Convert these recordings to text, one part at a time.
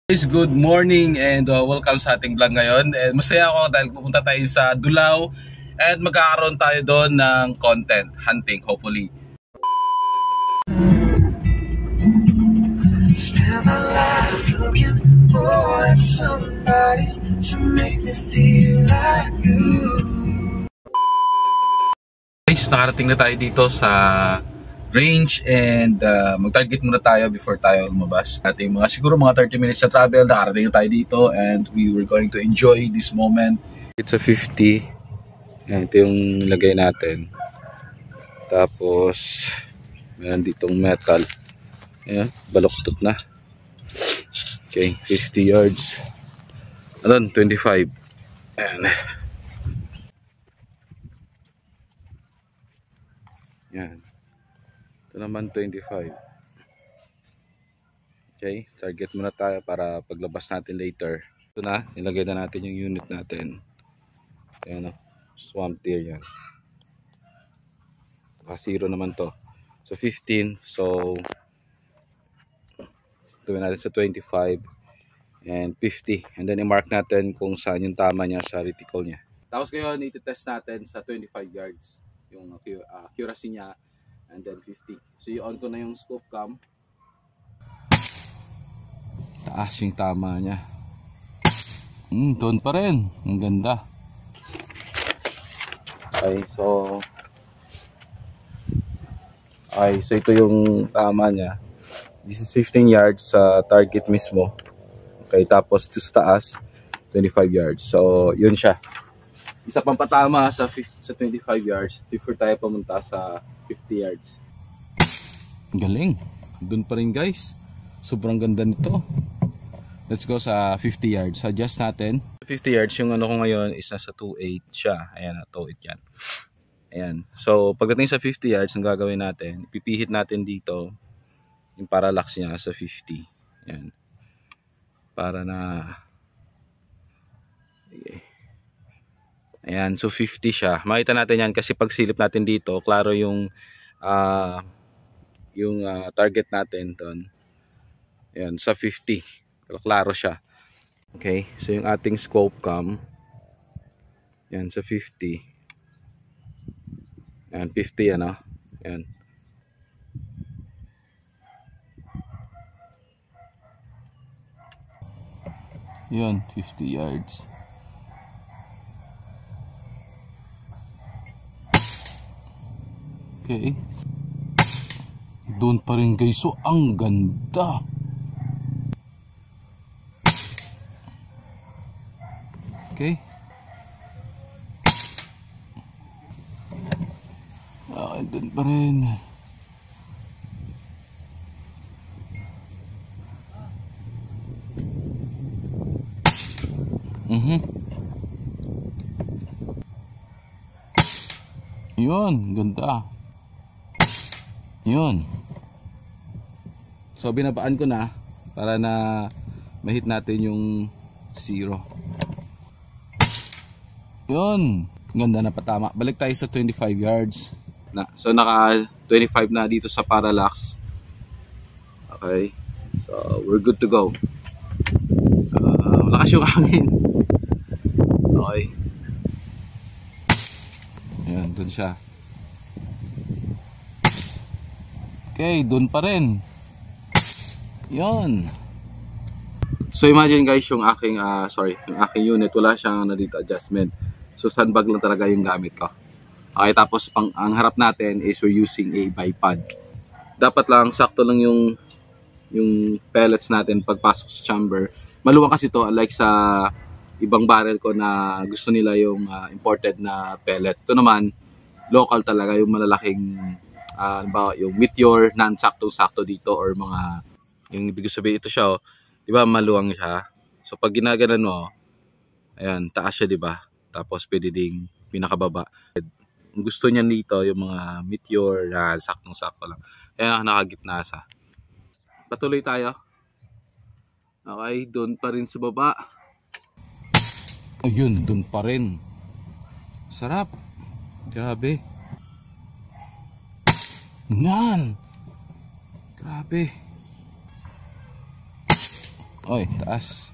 Guys, good morning and welcome sa ating vlog ngayon. And masaya ako dahil pupunta tayo sa Dulao and magkakaroon tayo doon ng content hunting hopefully. Spend my life looking for somebody to make me feel like you. Guys, nakarating na tayo dito sa range and mag-target muna tayo before tayo lumabas. Ating siguro mga 30 minutes na travel, nakarating na tayo dito and we were going to enjoy this moment. It's a 50. Yan, ito yung nilagay natin. Tapos meron ditong metal. Ayan, baloktot na. Okay, 50 yards. Ayan, 25. Ayan. Yan. Ito naman 25. Okay, target muna tayo para paglabas natin later. Ito na, nilagay na natin yung unit natin. Ayan o, swamp deer yan. Zero naman to. So 15, so gawin natin sa 25 and 50. And then i-mark natin kung saan yung tama niya sa reticle niya. Tapos ngayon, iti-test natin sa 25 yards yung accuracy niya. And then 50. So i-on ko na yung scope cam. Taas yung tama niya. Doon pa rin. Ang ganda. Okay, so ito yung tama niya. This is 15 yards sa target mismo. Okay, tapos ito sa taas 25 yards. So yun siya. Isa pang patama sa 25 yards before tayo pumunta sa 50 yards. Galing. Doon pa rin guys. Sobrang ganda nito. Let's go sa 50 yards. Adjust natin. 50 yards yung ano ko ngayon is nasa 2.8 siya. Ayan, 2.8 yan. Ayan. So pagdating sa 50 yards, ang gagawin natin, ipipihit natin dito yung parallax niya sa 50. Ayan. Para na okay. Ayan, so 50 siya. Makita natin yan kasi pag silip natin dito, klaro yung target natin doon. Ayan, sa 50. Klaro siya. Okay, so yung ating scope cam. Ayan, sa 50. Ayan, 50 yan, oh. Ayan. Ayan, 50 yards. Okay. Doon pa rin guys. So ang ganda. Okay. Doon pa rin. Yun, ganda. Yun. So binabaan ko na para na ma-hit natin yung 0. Yun. Ganda na patama. Balik tayo sa 25 yards. So naka 25 na dito sa parallax. Okay. So we're good to go. Malakas yung hangin. Okay. Ayan, dun siya. Okay, dun pa rin. Yun. So imagine guys yung aking yung aking unit, wala siyang dito adjustment. So sandbag lang talaga yung gamit ko. Okay, tapos ang harap natin is we're using a bipod. Dapat lang sakto lang yung pellets natin pagpasok sa chamber. Maluwang kasi to, unlike sa ibang barrel ko na gusto nila yung imported na pellet. Ito naman local talaga, yung malalaking yung Meteor, non-sakto-sakto dito or mga yung ibig sabihin ito siya, di ba maluwang siya. So pag ginaganon mo, ayan, taas siya, di ba? Tapos pwede ding pinakababa. Kung gusto niya dito yung mga Meteor na saktong-sakto lang. Ayan, nakagitna sa. Patuloy tayo. Okay, doon pa rin sa baba. Ayun, doon pa rin. Sarap. Grabe. Yan. Grabe. Oy, taas.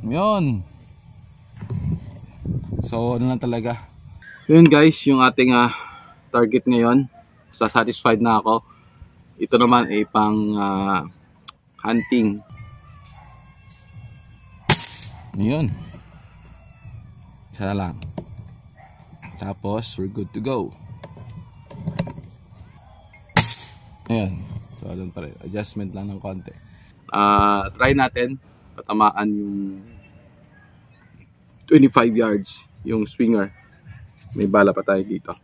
Yun. So, ano lang talaga. Yun guys, yung ating target ngayon. Satisfied na ako. Ito naman ay pang hunting. Yun. Isa na lang. Tapos, we're good to go. Ayan. So, doon pa rin. Adjustment lang ng konti. Try natin. Patamaan yung 25 yards. Yung swinger. May bala pa tayo dito.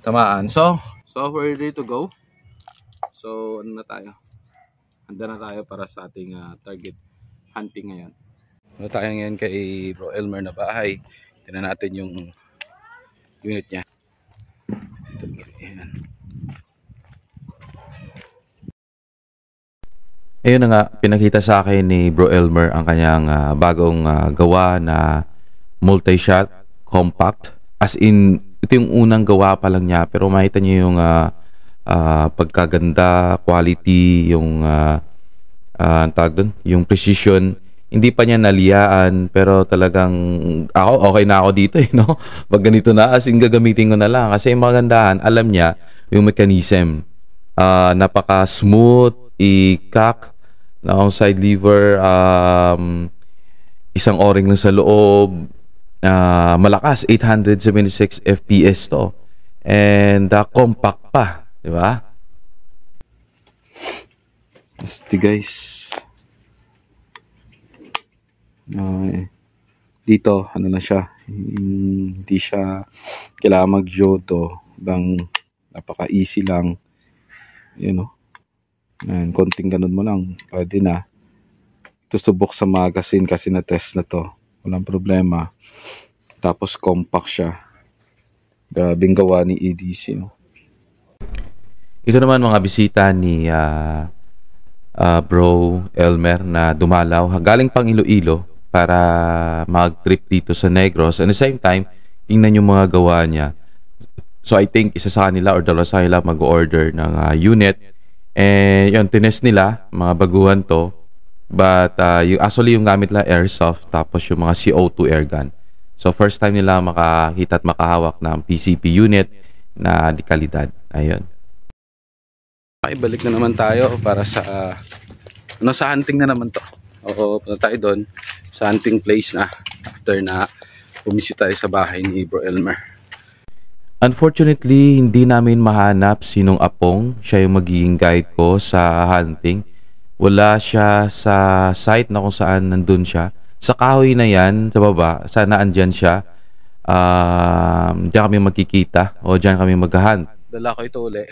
Tamaan. So we're ready to go. So, ano na tayo? Handa na tayo para sa ating target hunting ngayon. Ano tayo ngayon kay Bro Elmer na bahay. Tingnan natin yung unit niya. Ayan. Ayun na nga, pinakita sa akin ni Bro Elmer ang kanyang bagong gawa na multi-shot compact. As in, ito yung unang gawa pa lang niya, pero makita niyo yung pagkaganda, quality, yung tawag doon, yung precision. Hindi pa niya naliyaan, pero talagang ako okay na ako dito no. Pag ganito na, as in gagamitin ko na lang kasi yung magandahan, alam niya yung mechanism. Napaka smooth i-cock na ang side lever, isang o-ring lang sa loob, malakas 876 FPS to, and compact pa, di ba? Ito guys, dito ano na siya, hindi siya kailangan mag-joto, bang napaka easy lang, you know. And konting ganun mo lang, pwede na. Ito subok sa magazine kasi na test na to, walang problema. Tapos compact siya. Grabing gawa ni EDC, no? Ito naman mga bisita ni Bro Elmer na dumalaw galing pang Iloilo para mag-trip dito sa Negros. And at the same time, tingnan yung mga gawa niya. So I think isa sa kanila or dalawa sa kanila mag-order ng unit. And yun, tinest nila, mga baguhan to. But actually yung gamit nila airsoft, tapos yung mga CO2 airgun. So first time nila makakita at makahawak ng PCP unit na di kalidad. Ayun. Okay, balik na naman tayo para sa sa hunting na naman to. Oo, punta tayo doon sa hunting place na after na bumisita tayo sa bahay ni Bro Elmer. Unfortunately, hindi namin mahanap sinong apong siya yung magiging guide ko sa hunting. Wala siya sa site na kung saan nandun siya. Sa kahoy na yan, sa baba, sana andyan siya. Diyan kami magkikita o diyan kami mag-hunt. Dala ko ito uli.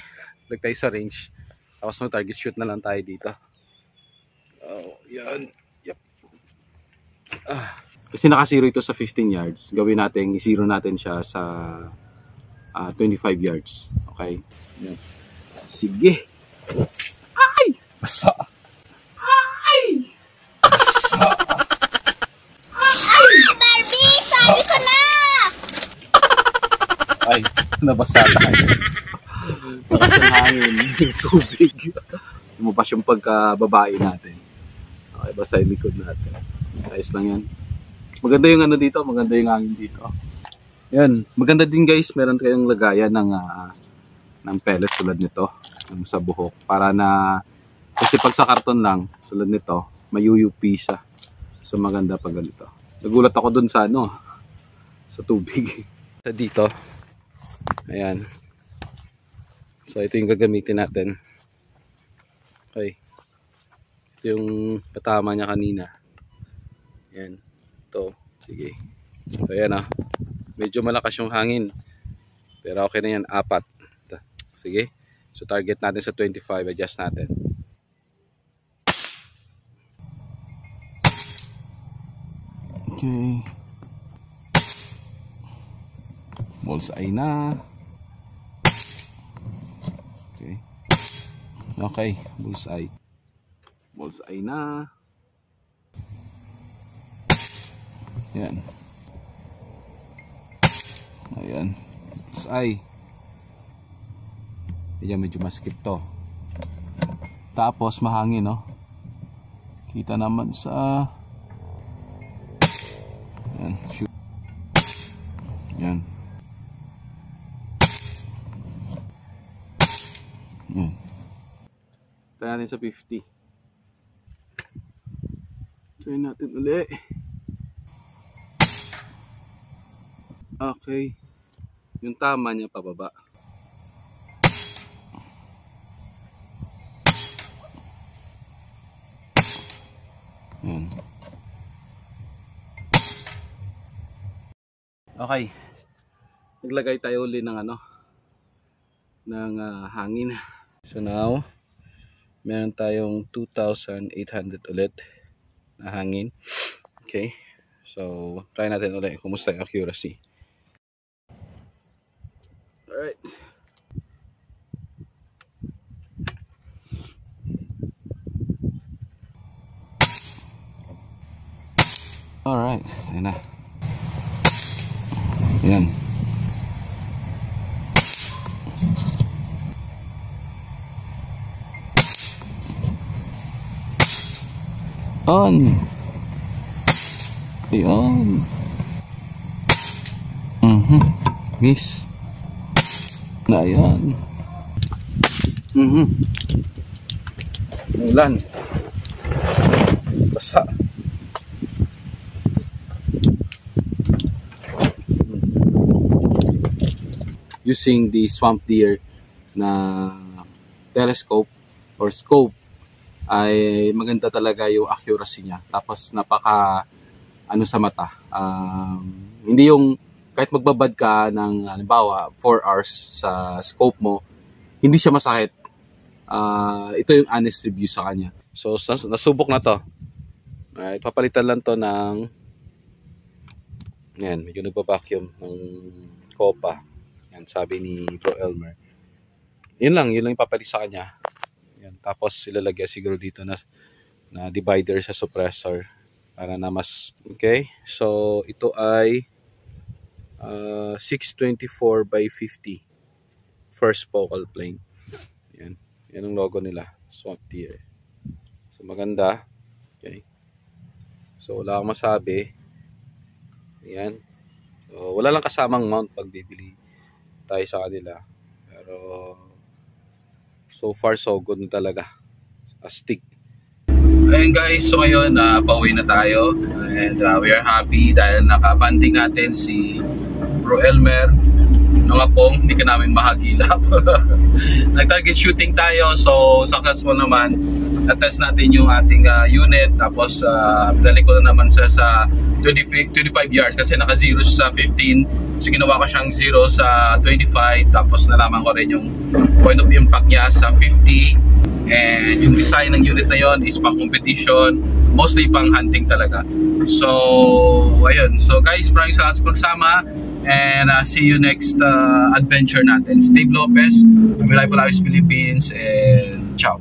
Lag tayo sa range. Tapos mag-target shoot na lang tayo dito. Oh, yan. Yep. Kasi naka-zero ito sa 15 yards. Gawin natin, i-zero natin siya sa 25 yards. Okay? Yan. Sige. Ay! Basa. Ay! Basa. Ay! Barbie! Sabi ko na! Ay, nabasa tayo. Lakas ng hangin. Tubig. Lumabas yung pagkababae natin. Okay, basa yung likod natin. Ayos lang yan. Maganda yung ano dito. Maganda yung hangin dito. Yan, maganda din guys, meron kayong lagayan ng pellets tulad nito sa buhok para na, kasi pag sa karton lang tulad nito, may UUP siya. So maganda pag ganito. Nagulat ako dun sa sa tubig. Sa dito. Ayan. So ito yung gagamitin natin. Okay. Ito yung patama niya kanina. Ayan. Ito. Sige. So ayan medyo malakas yung hangin. Pero okay na yan, 4. Sige. So target natin sa 25, adjust natin. Okay. Bullseye na. Okay. Okay, bullseye. Bullseye na. Yan. Ayan. Ay. Ayan, medyo maskip to. Tapos mahangin, no? Kita naman sa... Ayan, shoot. Ayan. Ayan. Try natin sa 50. Try natin ulit. Okay. Yung tama niya pababa. Ayan. Okay. Naglagay tayo uli ng ng hangin. So now, meron tayong 2,800 ulit na hangin. Okay. So, try natin ulit kumusta yung accuracy. Alright. Alright. Ayan na. Ayan. On. Ayan. Yes. Na ayan. Ulan. Basa. Using the Swamp Deer na telescope or scope ay maganda talaga yung accuracy niya. Tapos napaka sa mata. Hindi yung kahit magbabad ka ng halimbawa 4 hours sa scope mo, hindi siya masakit. Ito yung honest review sa kanya. So nasubok na to. Alright, papalitan lang to ng yan, medyo nagpa-vacuum ng Copa. Yan, sabi ni Bro Elmer. Yun lang yung papalit sa kanya. Yan, tapos ilalagay siguro dito na divider sa suppressor para na mas okay. So ito ay 624 by 50 first focal plane. Yan, yan ang logo nila, Swamp Deer. So maganda. Okay. So wala akong masabi. Yan. So wala lang kasamang mount pag bibili tayo sa kanila. Pero so far so good na talaga. Astig. Ayun guys, so ngayon pauwi na tayo and we are happy dahil nakabanding natin si Bro Elmer. Nung apong hindi ka namin mahagilap. Nag-target shooting tayo, so successful naman. Na-test natin yung ating unit, tapos pinalik ko na naman siya sa 25 yards kasi naka-0 sa 15. So ginawa ko siyang 0 sa 25, tapos nalaman ko rin yung point of impact niya sa 50. And yung design ng unit na yon is pang competition, mostly pang hunting talaga. So ayun, so guys, maraming salamat sa pagsama. And see you next adventure natin. Steve Lopez, Live Philippines, and ciao.